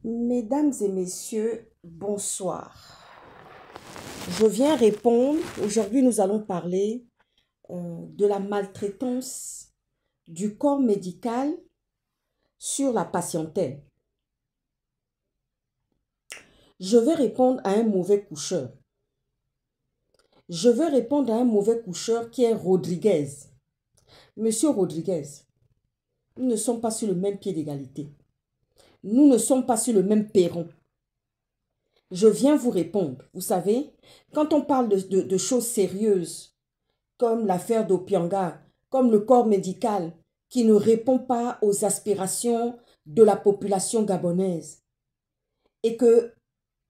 Mesdames et messieurs, bonsoir. Je viens répondre, aujourd'hui nous allons parler de la maltraitance du corps médical sur la patientèle. Je vais répondre à un mauvais coucheur. Je vais répondre à un mauvais coucheur qui est Rodriguez. Monsieur Rodriguez, nous ne sommes pas sur le même pied d'égalité. Nous ne sommes pas sur le même perron. Je viens vous répondre. Vous savez, quand on parle de choses sérieuses, comme l'affaire d'Opianga, comme le corps médical qui ne répond pas aux aspirations de la population gabonaise, et que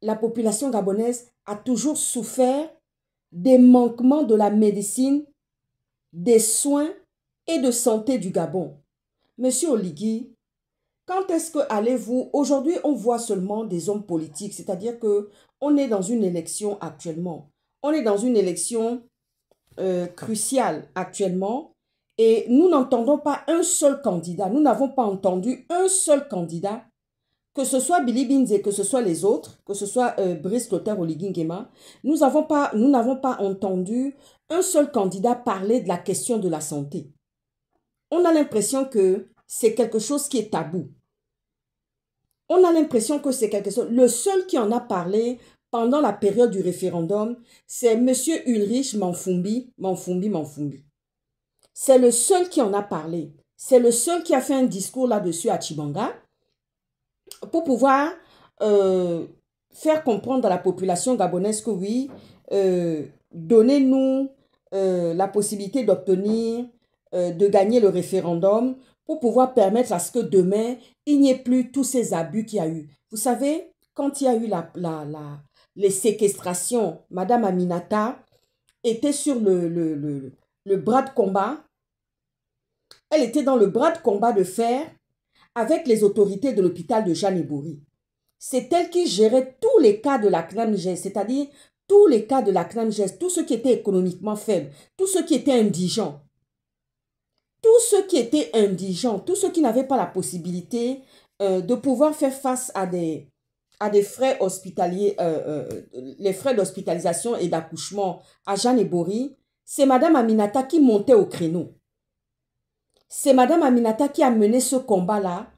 la population gabonaise a toujours souffert des manquements de la médecine, des soins et de santé du Gabon. Monsieur Oligui, quand est-ce que allez-vous... Aujourd'hui, on voit seulement des hommes politiques, c'est-à-dire que on est dans une élection actuellement. On est dans une élection cruciale actuellement et nous n'entendons pas un seul candidat. Nous n'avons pas entendu un seul candidat, que ce soit Billy Binze, que ce soit les autres, que ce soit Brice Clotaire Oligui Nguema. Nous n'avons pas entendu un seul candidat parler de la question de la santé. On a l'impression que c'est quelque chose qui est tabou. On a l'impression que c'est quelque chose... Le seul qui en a parlé pendant la période du référendum, c'est M. Ulrich Manfumbi. C'est le seul qui en a parlé. C'est le seul qui a fait un discours là-dessus à Tchibanga pour pouvoir faire comprendre à la population gabonaise que oui, donnez-nous la possibilité d'obtenir, de gagner le référendum pour pouvoir permettre à ce que demain, il n'y ait plus tous ces abus qu'il y a eu. Vous savez, quand il y a eu les séquestrations, Madame Aminata était sur le bras de combat. Elle était dans le bras de combat de fer avec les autorités de l'hôpital de Jeanne-Ebouri. C'est elle qui gérait tous les cas de la CNAMGES, c'est-à-dire tous les cas de la CNAMGES, tous ceux qui étaient économiquement faibles, tous ceux qui étaient indigents. Tous ceux qui étaient indigents, tous ceux qui n'avaient pas la possibilité de pouvoir faire face à des frais hospitaliers, les frais d'hospitalisation et d'accouchement à Jeanne-Ebouri, c'est Madame Aminata qui montait au créneau. C'est Madame Aminata qui a mené ce combat-là.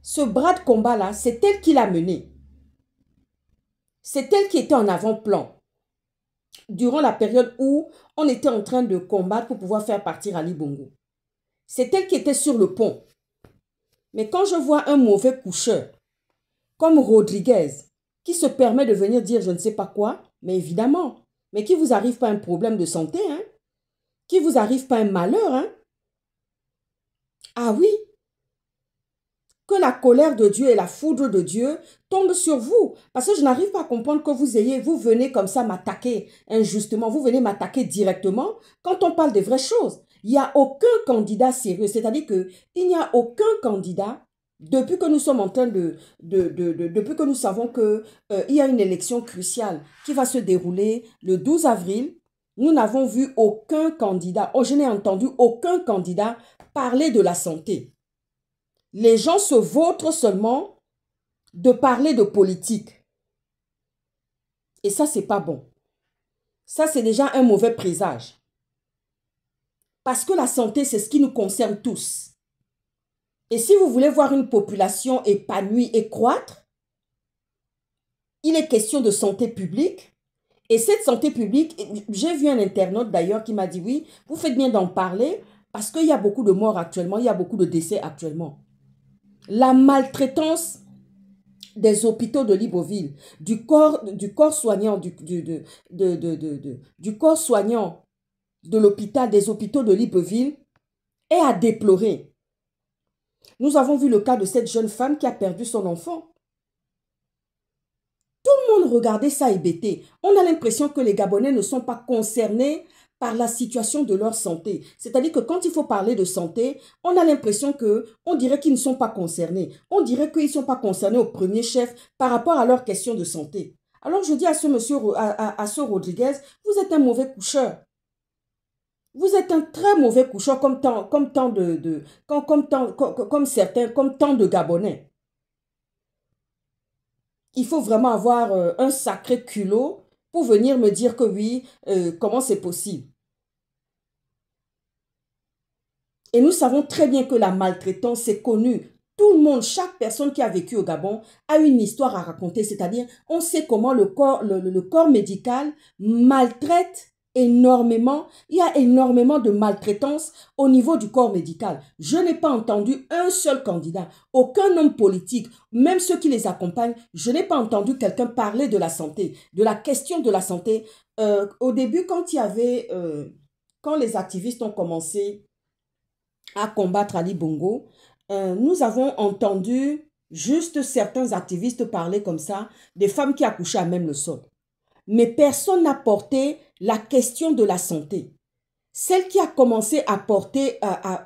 Ce bras de combat-là, c'est elle qui l'a mené. C'est elle qui était en avant-plan durant la période où on était en train de combattre pour pouvoir faire partir Ali Bongo. C'est elle qui était sur le pont. Mais quand je vois un mauvais coucheur, comme Rodriguez, qui se permet de venir dire je ne sais pas quoi, mais évidemment, mais qui vous arrive pas un problème de santé, hein? Qui vous arrive pas un malheur, hein? Ah oui, que la colère de Dieu et la foudre de Dieu tombent sur vous. Parce que je n'arrive pas à comprendre que vous venez comme ça m'attaquer injustement, vous venez m'attaquer directement quand on parle des vraies choses. Il n'y a aucun candidat sérieux, c'est-à-dire qu'il n'y a aucun candidat, depuis que nous sommes en train depuis que nous savons qu'il y a une élection cruciale qui va se dérouler le 12 avril, nous n'avons vu aucun candidat, je n'ai entendu aucun candidat parler de la santé. Les gens se vautrent seulement de parler de politique. Et ça, c'est pas bon. Ça, c'est déjà un mauvais présage. Parce que la santé, c'est ce qui nous concerne tous. Et si vous voulez voir une population épanouie et croître, il est question de santé publique. Et cette santé publique, j'ai vu un internaute d'ailleurs qui m'a dit oui, vous faites bien d'en parler parce qu'il y a beaucoup de morts actuellement, il y a beaucoup de décès actuellement. La maltraitance des hôpitaux de Libreville, du corps soignant, du corps soignant de l'hôpital, des hôpitaux de Libreville est à déplorer. Nous avons vu le cas de cette jeune femme qui a perdu son enfant. Tout le monde regardait ça hébété. On a l'impression que les Gabonais ne sont pas concernés par la situation de leur santé. C'est-à-dire que quand il faut parler de santé, on a l'impression qu'on dirait qu'ils ne sont pas concernés. On dirait qu'ils ne sont pas concernés au premier chef par rapport à leurs questions de santé. Alors je dis à ce monsieur, à ce Rodriguez, vous êtes un mauvais coucheur. Vous êtes un très mauvais coucheur comme tant de Gabonais. Il faut vraiment avoir un sacré culot pour venir me dire que oui, comment c'est possible. Et nous savons très bien que la maltraitance, c'est connu. Tout le monde, chaque personne qui a vécu au Gabon a une histoire à raconter. C'est-à-dire, on sait comment le corps médical maltraite énormément. Il y a énormément de maltraitance au niveau du corps médical. Je n'ai pas entendu un seul candidat, aucun homme politique, même ceux qui les accompagnent, je n'ai pas entendu quelqu'un parler de la santé, de la question de la santé. Au début, quand les activistes ont commencé à combattre Ali Bongo, nous avons entendu juste certains activistes parler comme ça, des femmes qui accouchaient à même le sol. Mais personne n'a porté la question de la santé. Celle qui a commencé à porter par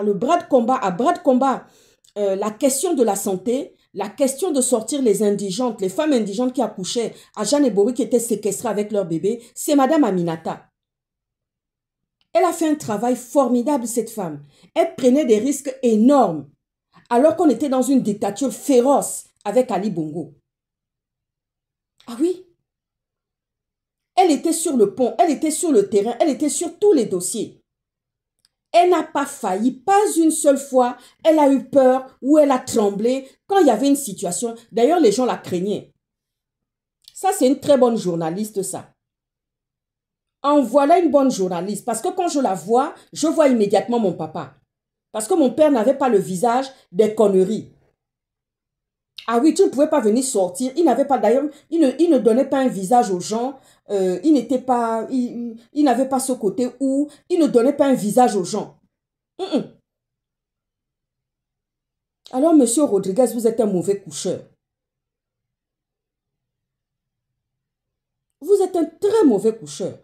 le bras de combat, la question de la santé, la question de sortir les indigentes, les femmes indigentes qui accouchaient à Jeanne et Bory qui étaient séquestrées avec leur bébé, c'est Madame Aminata. Elle a fait un travail formidable, cette femme. Elle prenait des risques énormes, alors qu'on était dans une dictature féroce avec Ali Bongo. Ah oui? Elle était sur le pont, elle était sur le terrain, elle était sur tous les dossiers. Elle n'a pas failli, pas une seule fois. Elle a eu peur ou elle a tremblé quand il y avait une situation. D'ailleurs, les gens la craignaient. Ça, c'est une très bonne journaliste, ça. En voilà une bonne journaliste. Parce que quand je la vois, je vois immédiatement mon papa. Parce que mon père n'avait pas le visage des conneries. Ah oui, tu ne pouvais pas venir sortir. Il n'avait pas, d'ailleurs, il ne donnait pas un visage aux gens. Il n'était pas, il n'avait pas ce côté où il ne donnait pas un visage aux gens. Alors, monsieur Rodriguez, vous êtes un mauvais coucheur. Vous êtes un très mauvais coucheur.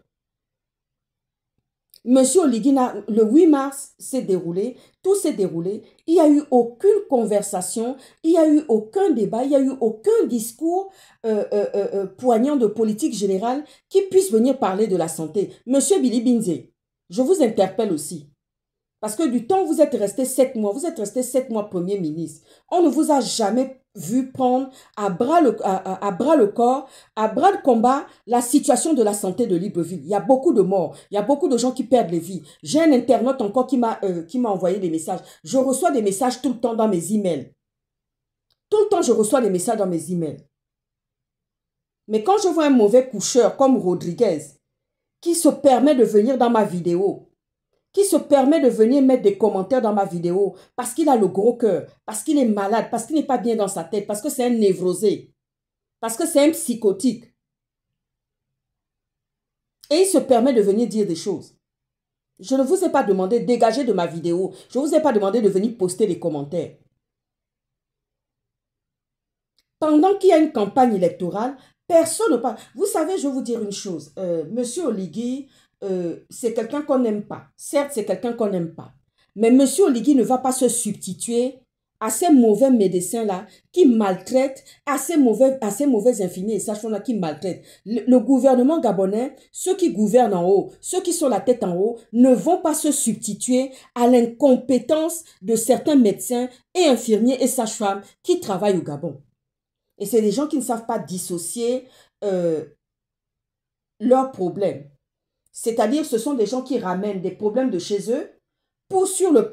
Monsieur Oligui, le 8 mars s'est déroulé, tout s'est déroulé. Il n'y a eu aucune conversation, il n'y a eu aucun débat, il n'y a eu aucun discours poignant de politique générale qui puisse venir parler de la santé. Monsieur Billy Binze, je vous interpelle aussi. Parce que du temps où vous êtes resté 7 mois, vous êtes resté 7 mois Premier ministre, on ne vous a jamais vu prendre à bras le corps, à bras de combat, la situation de la santé de Libreville. Il y a beaucoup de morts, il y a beaucoup de gens qui perdent les vies. J'ai un internaute encore qui m'a envoyé des messages. Je reçois des messages tout le temps dans mes emails. Tout le temps, je reçois des messages dans mes emails. Mais quand je vois un mauvais coucheur comme Rodriguez, qui se permet de venir dans ma vidéo, qui se permet de venir mettre des commentaires dans ma vidéo parce qu'il a le gros cœur, parce qu'il est malade, parce qu'il n'est pas bien dans sa tête, parce que c'est un névrosé, parce que c'est un psychotique. Et il se permet de venir dire des choses. Je ne vous ai pas demandé de dégager de ma vidéo. Je ne vous ai pas demandé de venir poster des commentaires. Pendant qu'il y a une campagne électorale, personne ne parle. Vous savez, je vais vous dire une chose. Monsieur Oligui, c'est quelqu'un qu'on n'aime pas. Certes, c'est quelqu'un qu'on n'aime pas. Mais monsieur Oligui ne va pas se substituer à ces mauvais médecins-là qui maltraitent, à ces mauvais infirmiers et sages-femmes-là qui maltraitent. Le gouvernement gabonais, ceux qui gouvernent en haut, ceux qui sont la tête en haut, ne vont pas se substituer à l'incompétence de certains médecins et infirmiers et sages-femmes qui travaillent au Gabon. Et c'est des gens qui ne savent pas dissocier leurs problèmes. C'est-à-dire, ce sont des gens qui ramènent des problèmes de chez eux pour sur le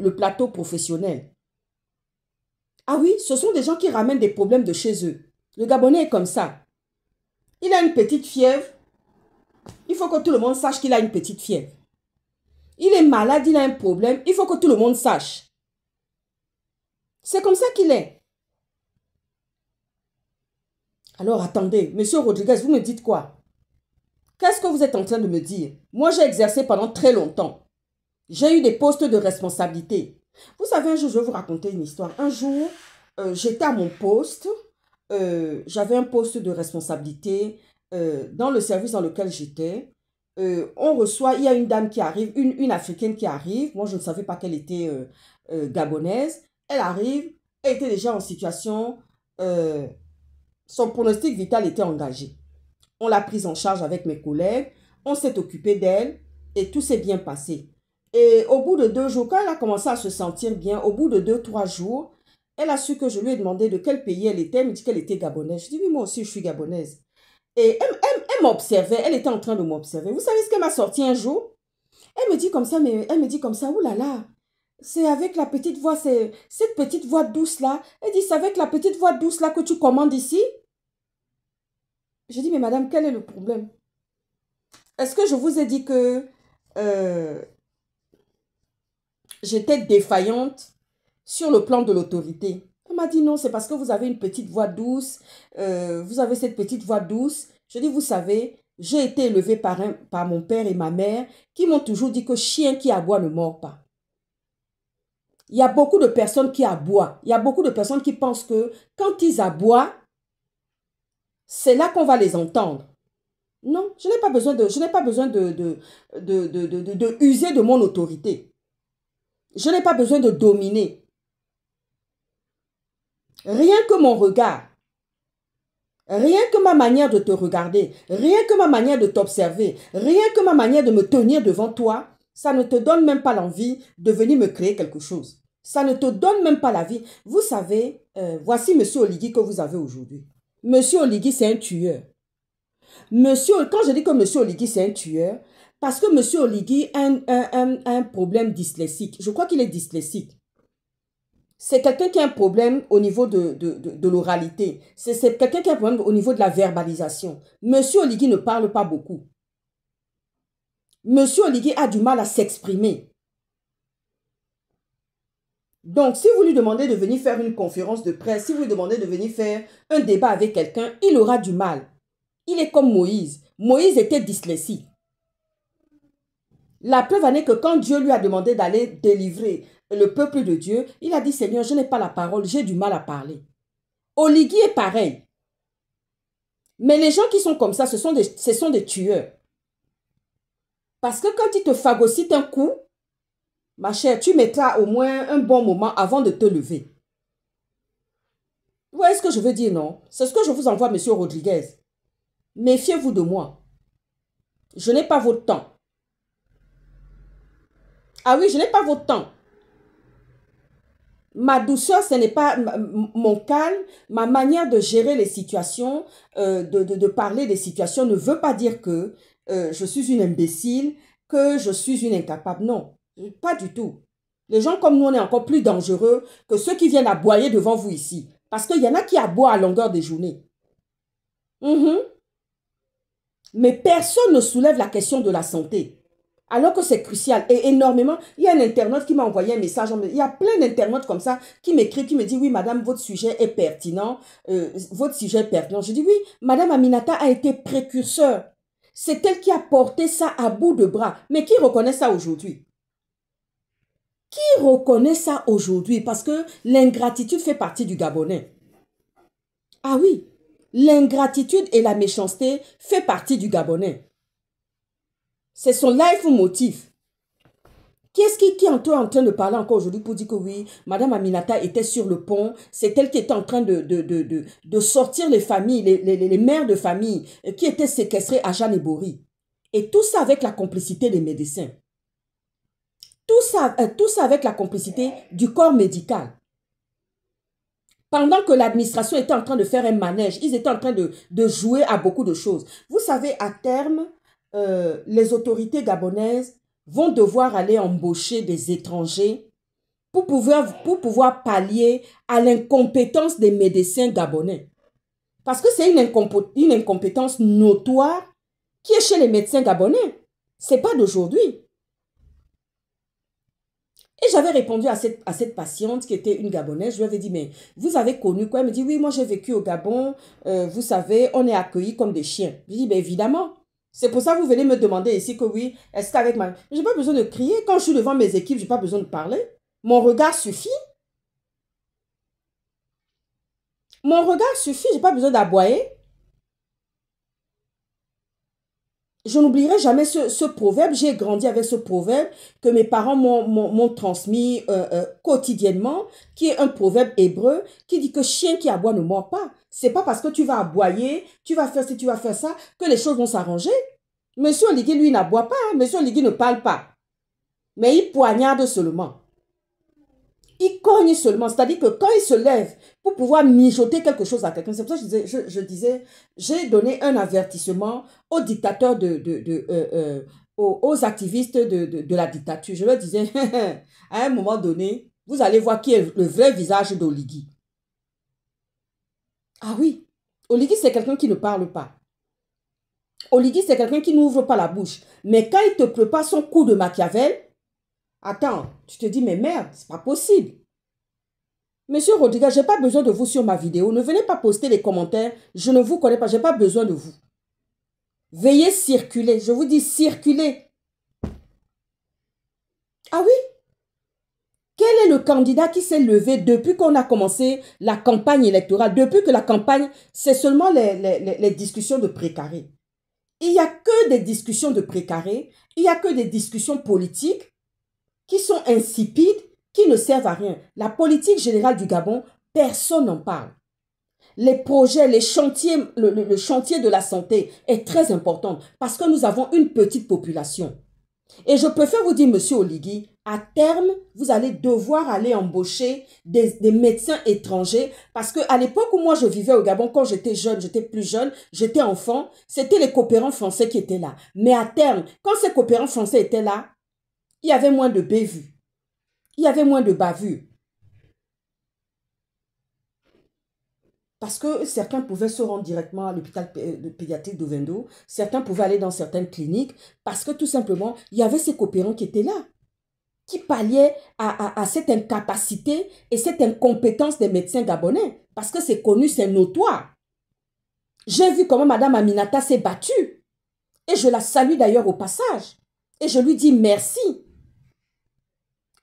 plateau professionnel. Ah oui, ce sont des gens qui ramènent des problèmes de chez eux. Le Gabonais est comme ça. Il a une petite fièvre. Il faut que tout le monde sache qu'il a une petite fièvre. Il est malade, il a un problème. Il faut que tout le monde sache. C'est comme ça qu'il est. Alors attendez, monsieur Rodriguez, vous me dites quoi? Qu'est-ce que vous êtes en train de me dire? Moi, j'ai exercé pendant très longtemps. J'ai eu des postes de responsabilité. Vous savez, un jour, je vais vous raconter une histoire. Un jour, j'étais à mon poste. J'avais un poste de responsabilité dans le service dans lequel j'étais. On reçoit, il y a une dame qui arrive, une Africaine qui arrive. Moi, je ne savais pas qu'elle était gabonaise. Elle arrive, elle était déjà en situation, son pronostic vital était engagé. On l'a prise en charge avec mes collègues, on s'est occupé d'elle et tout s'est bien passé. Et au bout de 2 jours, quand elle a commencé à se sentir bien, au bout de 2-3 jours, Elle a su que je lui ai demandé de quel pays elle était. Elle me dit qu'elle était gabonaise. Je dis, oui, moi aussi, je suis gabonaise. Et elle m'observait. Elle était en train de m'observer. Vous savez ce qu'elle m'a sorti un jour? Elle me dit comme ça, mais elle me dit comme ça, oulala, c'est avec la petite voix, c'est cette petite voix douce-là. Elle dit, c'est avec la petite voix douce-là que tu commandes ici? Je dis, mais madame, quel est le problème? Est-ce que je vous ai dit que euh, j'étais défaillante sur le plan de l'autorité? Elle m'a dit non, c'est parce que vous avez une petite voix douce, vous avez cette petite voix douce. Je dis, vous savez, j'ai été élevée par mon père et ma mère qui m'ont toujours dit que chien qui aboie ne mord pas. Il y a beaucoup de personnes qui aboient. Il y a beaucoup de personnes qui pensent que quand ils aboient, c'est là qu'on va les entendre. Non, je n'ai pas besoin de user de mon autorité. Je n'ai pas besoin de dominer. Rien que mon regard, rien que ma manière de te regarder, rien que ma manière de t'observer, rien que ma manière de me tenir devant toi, ça ne te donne même pas l'envie de venir me créer quelque chose. Ça ne te donne même pas la vie. Vous savez, voici Monsieur Oligui que vous avez aujourd'hui. Monsieur Oligui, c'est un tueur. Quand je dis que Monsieur Oligui, c'est un tueur, parce que Monsieur Oligui a un problème dyslexique. Je crois qu'il est dyslexique. C'est quelqu'un qui a un problème au niveau de l'oralité. C'est quelqu'un qui a un problème au niveau de la verbalisation. Monsieur Oligui ne parle pas beaucoup. Monsieur Oligui a du mal à s'exprimer. Donc, si vous lui demandez de venir faire une conférence de presse, si vous lui demandez de venir faire un débat avec quelqu'un, il aura du mal. Il est comme Moïse. Moïse était dyslexique. La preuve en est que quand Dieu lui a demandé d'aller délivrer le peuple de Dieu, il a dit, Seigneur, je n'ai pas la parole, j'ai du mal à parler. Oligui est pareil. Mais les gens qui sont comme ça, ce sont des tueurs. Parce que quand ils te phagocytent un coup, ma chère, tu mettras au moins un bon moment avant de te lever. Vous voyez ce que je veux dire, non? C'est ce que je vous envoie, monsieur Rodriguez. Méfiez-vous de moi. Je n'ai pas votre temps. Ah oui, je n'ai pas votre temps. Ma douceur, ce n'est pas mon calme, ma manière de gérer les situations, de parler des situations ne veut pas dire que je suis une imbécile, que je suis une incapable. Non, pas du tout. Les gens comme nous, on est encore plus dangereux que ceux qui viennent aboyer devant vous ici. Parce qu'il y en a qui aboient à longueur de journée. Mais personne ne soulève la question de la santé. Alors que c'est crucial et énormément. Il y a un internaute qui m'a envoyé un message. Il y a plein d'internautes comme ça qui m'écrivent, qui me disent, oui, madame, votre sujet est pertinent. Votre sujet est pertinent. Je dis, oui, madame Aminata a été précurseur. C'est elle qui a porté ça à bout de bras. Mais qui reconnaît ça aujourd'hui? Qui reconnaît ça aujourd'hui? Parce que l'ingratitude fait partie du Gabonais. Ah oui, l'ingratitude et la méchanceté fait partie du Gabonais. C'est son life motif. Qui est-ce qui est en train de parler encore aujourd'hui pour dire que oui, madame Aminata était sur le pont, c'est elle qui était en train de sortir les familles, les mères de famille qui étaient séquestrées à Jeanne et Bory. Et tout ça avec la complicité des médecins. Tout ça avec la complicité du corps médical. Pendant que l'administration était en train de faire un manège, ils étaient en train de jouer à beaucoup de choses. Vous savez, à terme, les autorités gabonaises vont devoir aller embaucher des étrangers pour pouvoir pallier à l'incompétence des médecins gabonais. Parce que c'est une incompétence notoire qui est chez les médecins gabonais. Ce n'est pas d'aujourd'hui. Et j'avais répondu à cette patiente qui était une Gabonaise. Je lui avais dit, mais vous avez connu quoi? Elle me dit, oui, moi j'ai vécu au Gabon. Vous savez, on est accueillis comme des chiens. Je dis, ben évidemment. C'est pour ça que vous venez me demander ici que oui, est-ce qu'avec ma... Je n'ai pas besoin de crier. Quand je suis devant mes équipes, je n'ai pas besoin de parler. Mon regard suffit. Mon regard suffit, je n'ai pas besoin d'aboyer. Je n'oublierai jamais ce proverbe. J'ai grandi avec ce proverbe que mes parents m'ont transmis quotidiennement, qui est un proverbe hébreu qui dit que chien qui aboie ne mord pas. C'est pas parce que tu vas aboyer, tu vas faire ci, tu vas faire ça, que les choses vont s'arranger. Monsieur Oligui, lui, n'aboie pas. Monsieur Oligui ne parle pas. Mais il poignarde seulement. Il cogne seulement. C'est-à-dire que quand il se lève pour pouvoir mijoter quelque chose à quelqu'un, c'est pour ça que je disais, j'ai donné un avertissement aux dictateurs aux activistes de la dictature. Je leur disais, à un moment donné, vous allez voir qui est le vrai visage d'Oligui. Ah oui, Oligui, c'est quelqu'un qui ne parle pas. Oligui, c'est quelqu'un qui n'ouvre pas la bouche. Mais quand il te prépare son coup de Machiavel, attends, tu te dis, mais merde, c'est pas possible. Monsieur Rodriguez, je n'ai pas besoin de vous sur ma vidéo. Ne venez pas poster les commentaires. Je ne vous connais pas. Je n'ai pas besoin de vous. Veuillez circuler. Je vous dis circuler. Ah oui? Quel est le candidat qui s'est levé depuis qu'on a commencé la campagne électorale? Depuis que la campagne, c'est seulement les discussions de précaré. Il n'y a que des discussions de précaré. Il n'y a que des discussions politiques qui sont insipides, qui ne servent à rien. La politique générale du Gabon, personne n'en parle. Les projets, les chantiers, le chantier de la santé est très important parce que nous avons une petite population. Et je préfère vous dire, monsieur Oligui, à terme, vous allez devoir aller embaucher des médecins étrangers parce qu'à l'époque où moi je vivais au Gabon, quand j'étais jeune, j'étais plus jeune, j'étais enfant, c'était les coopérants français qui étaient là. Mais à terme, quand ces coopérants français étaient là, il y avait moins de bévues, il y avait moins de bavures. Parce que certains pouvaient se rendre directement à l'hôpital pédiatrique d'Ovendo, certains pouvaient aller dans certaines cliniques, parce que tout simplement, il y avait ces coopérants qui étaient là, qui palliaient à cette incapacité et cette incompétence des médecins gabonais. Parce que c'est connu, c'est notoire. J'ai vu comment Madame Aminata s'est battue. Et je la salue d'ailleurs au passage. Et je lui dis merci.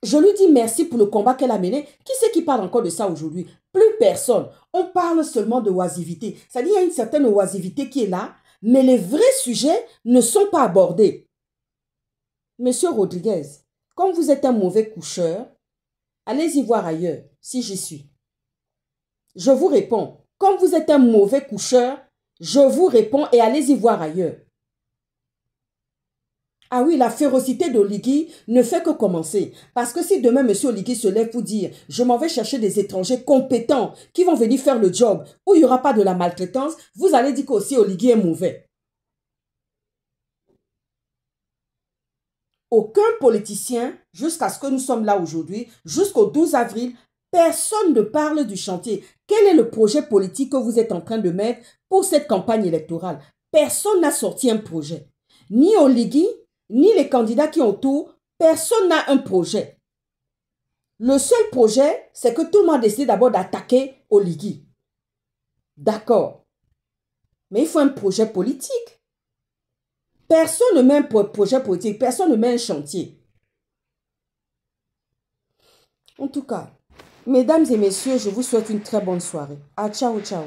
Je lui dis merci pour le combat qu'elle a mené. Qui c'est qui parle encore de ça aujourd'hui? Plus personne. On parle seulement de oisivité. C'est-à-dire qu'il y a une certaine oisivité qui est là, mais les vrais sujets ne sont pas abordés. Monsieur Rodriguez, comme vous êtes un mauvais coucheur, allez-y voir ailleurs, si j'y suis. Je vous réponds, comme vous êtes un mauvais coucheur, je vous réponds et allez-y voir ailleurs. Ah oui, la férocité d'Oligui ne fait que commencer. Parce que si demain, M. Oligui se lève pour dire « Je m'en vais chercher des étrangers compétents qui vont venir faire le job, où il n'y aura pas de la maltraitance », vous allez dire qu'aussi Oligui est mauvais. Aucun politicien, jusqu'à ce que nous sommes là aujourd'hui, jusqu'au 12 avril, personne ne parle du chantier. Quel est le projet politique que vous êtes en train de mettre pour cette campagne électorale? Personne n'a sorti un projet. Ni Oligui, ni les candidats qui ont autour, personne n'a un projet. Le seul projet, c'est que tout le monde a décidé d'abord d'attaquer Oligui. D'accord. Mais il faut un projet politique. Personne ne met un projet politique, personne ne met un chantier. En tout cas, mesdames et messieurs, je vous souhaite une très bonne soirée. Ah, ciao, ciao.